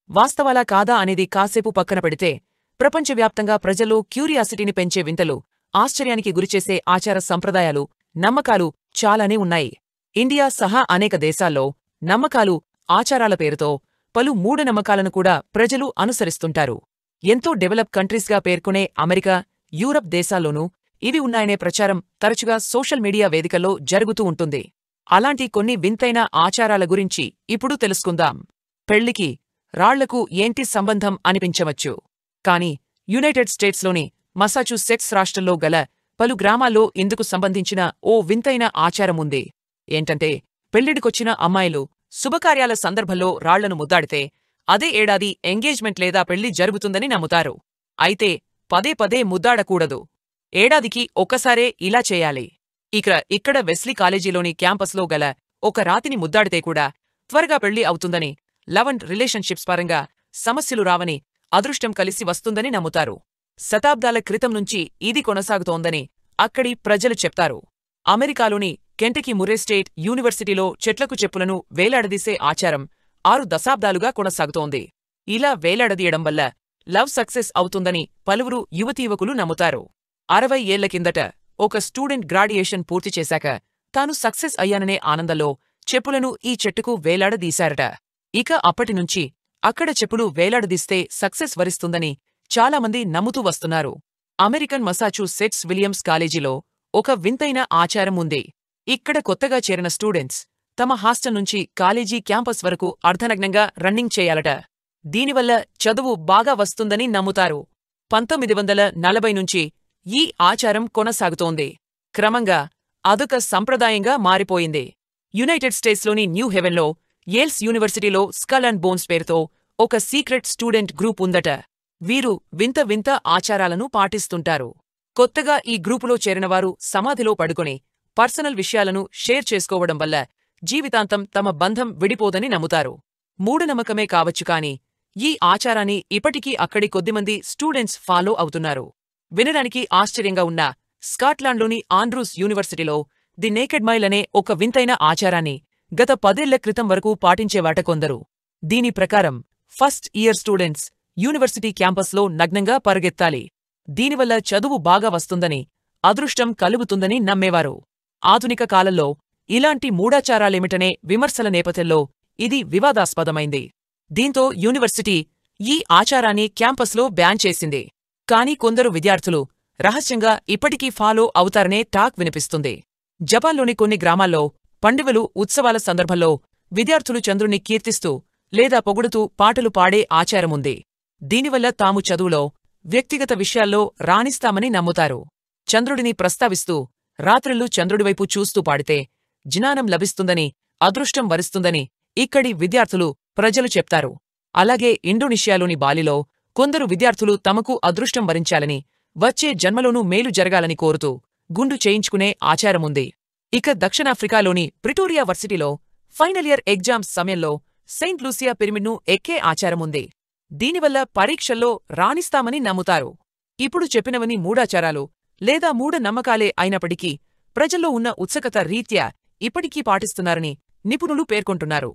వాస్తవాలా కాదా అనేది కాసేపు పక్కన పెడితే, ప్రపంచవ్యాప్తంగా ప్రజల్లో క్యూరియాసిటీని పెంచే వింతలు, ఆశ్చర్యానికి గురిచేసే ఆచార సంప్రదాయాలు, నమ్మకాలు చాలానే ఉన్నాయి. ఇండియా సహా అనేక దేశాల్లో నమ్మకాలు, ఆచారాల పేరుతో పలు మూఢనమ్మకాలను కూడా ప్రజలు అనుసరిస్తుంటారు. ఎంతో డెవలప్ కంట్రీస్గా పేర్కొనే అమెరికా, యూరప్ దేశాల్లోనూ ఇవి ఉన్నాయనే ప్రచారం తరచుగా సోషల్ మీడియా వేదికల్లో జరుగుతూ ఉంటుంది. అలాంటి కొన్ని వింతైన ఆచారాల గురించి ఇప్పుడు తెలుసుకుందాం. పెళ్లికి రాళ్లకు ఏంటి సంబంధం అనిపించవచ్చు. కాని యునైటెడ్ స్టేట్స్లోని మసాచుసెట్స్ రాష్ట్రంలో గల పలు గ్రామాల్లో ఇందుకు సంబంధించిన ఓ వింతైన ఆచారముంది. ఏంటంటే, పెళ్లిడికొచ్చిన అమ్మాయిలు శుభకార్యాల సందర్భంలో రాళ్లను ముద్దాడితే అదే ఏడాది ఎంగేజ్మెంట్ లేదా పెళ్లి జరుగుతుందని నమ్ముతారు. అయితే పదే పదే ముద్దాడకూడదు. ఏడాదికి ఒక్కసారే ఇలా చేయాలి. ఇక్కడ వెస్లీ కాలేజీలోని క్యాంపస్లో గల ఒక రాతిని ముద్దాడితే కూడా త్వరగా పెళ్లి అవుతుందని, లవ్ అండ్ రిలేషన్షిప్స్ పరంగా సమస్యలు రావని, అదృష్టం కలిసి వస్తుందని నమ్ముతారు. శతాబ్దాల క్రితం నుంచి ఇది కొనసాగుతోందని అక్కడి ప్రజలు చెప్తారు. అమెరికాలోని కెంటకీ ముర్రే స్టేట్ యూనివర్సిటీలో చెట్లకు చెప్పులను వేలాడదీసే ఆచారం 6 దశాబ్దాలుగా కొనసాగుతోంది. ఇలా వేలాడదీయడం వల్ల లవ్ సక్సెస్ అవుతుందని పలువురు యువతీయువకులు నమ్ముతారు. 60 ఏళ్ల కిందట ఒక స్టూడెంట్ గ్రాడ్యుయేషన్ పూర్తి చేశాక తాను సక్సెస్ అయ్యాననే ఆనందంలో చెప్పులను ఈ చెట్టుకు వేలాడదీశారట. ఇక అప్పటినుంచి అక్కడ చెప్పులు వేలాడదీస్తే సక్సెస్ వరిస్తుందని చాలామంది నమ్ముతూ వస్తున్నారు. అమెరికన్ మసాచుసెట్స్ విలియమ్స్ కాలేజీలో ఒక వింతైన ఆచారం ఉంది. ఇక్కడ కొత్తగా చేరిన స్టూడెంట్స్ తమ హాస్టల్ నుంచి కాలేజీ క్యాంపస్ వరకు అర్ధనగ్నంగా రన్నింగ్ చేయాలట. దీనివల్ల చదువు బాగా వస్తుందని నమ్ముతారు. 1940 నుంచి ఈ ఆచారం కొనసాగుతోంది. క్రమంగా అదొక సంప్రదాయంగా మారిపోయింది. యునైటెడ్ స్టేట్స్లోని న్యూ హెవెన్లో యేల్స్ యూనివర్సిటీలో స్కల్ అండ్ బోన్స్ పేరుతో ఒక సీక్రెట్ స్టూడెంట్ గ్రూప్ ఉందట. వీరు వింత వింత ఆచారాలను పాటిస్తుంటారు. కొత్తగా ఈ గ్రూపులో చేరినవారు సమాధిలో పడుకొని పర్సనల్ విషయాలను షేర్ చేసుకోవడం వల్ల జీవితాంతం తమ బంధం విడిపోదని నమ్ముతారు. మూఢనమ్మకమే కావచ్చు కాని ఈ ఆచారాన్ని ఇప్పటికీ అక్కడి కొద్దిమంది స్టూడెంట్స్ ఫాలో అవుతున్నారు. వినడానికి ఆశ్చర్యంగా ఉన్న స్కాట్లాండ్లోని ఆండ్రూస్ యూనివర్సిటీలో ది నేకెడ్ మైల్ అనే ఒక వింతైన ఆచారాన్ని గత 10 ఏళ్ల క్రితం వరకు పాటించేవాట కొందరు. దీని ప్రకారం ఫస్ట్ ఇయర్ స్టూడెంట్స్ యూనివర్సిటీ క్యాంపస్లో నగ్నంగా పరుగెత్తాలి. దీనివల్ల చదువు బాగా వస్తుందని, అదృష్టం కలుగుతుందని నమ్మేవారు. ఆధునిక కాలంలో ఇలాంటి మూఢాచారాలేమిటనే విమర్శల నేపథ్యంలో ఇది వివాదాస్పదమైంది. దీంతో యూనివర్సిటీ ఈ ఆచారాన్ని క్యాంపస్లో బ్యాన్ చేసింది. కానీ కొందరు విద్యార్థులు రహస్యంగా ఇప్పటికీ ఫాలో అవుతారనే టాక్ వినిపిస్తుంది. జపాన్లోని కొన్ని గ్రామాల్లో పండుగలు, ఉత్సవాల సందర్భంలో విద్యార్థులు చంద్రుణ్ణి కీర్తిస్తూ లేదా పొగుడుతూ పాటలు పాడే ఆచారముంది. దీనివల్ల తాము చదువులో, వ్యక్తిగత విషయాల్లో రాణిస్తామని నమ్ముతారు. చంద్రుడిని ప్రస్తావిస్తూ రాత్రిళ్ళు చంద్రుడివైపు చూస్తూ పాడితే జ్ఞానం లభిస్తుందని, అదృష్టం వరిస్తుందని ఇక్కడి విద్యార్థులు, ప్రజలు చెప్తారు. అలాగే ఇండోనేషియాలోని బాలిలో కొందరు విద్యార్థులు తమకు అదృష్టం వరించాలని, వచ్చే జన్మలోనూ మేలు జరగాలని కోరుతూ గుండు చేయించుకునే ఆచారముంది. ఇక దక్షిణాఫ్రికాలోని ప్రిటోరియా వర్సిటీలో ఫైనల్ ఇయర్ ఎగ్జామ్స్ సమయంలో సెయింట్ లూసియా పిరమిడ్ను ఎక్కే ఆచారముంది. దీనివల్ల పరీక్షల్లో రాణిస్తామని నమ్ముతారు. ఇప్పుడు చెప్పినవని మూఢాచారాలు లేదా మూఢనమ్మకాలే అయినప్పటికీ ప్రజల్లో ఉన్న ఉత్సుకత రీత్యా ఇప్పటికీ పాటిస్తున్నారని నిపుణులు పేర్కొంటున్నారు.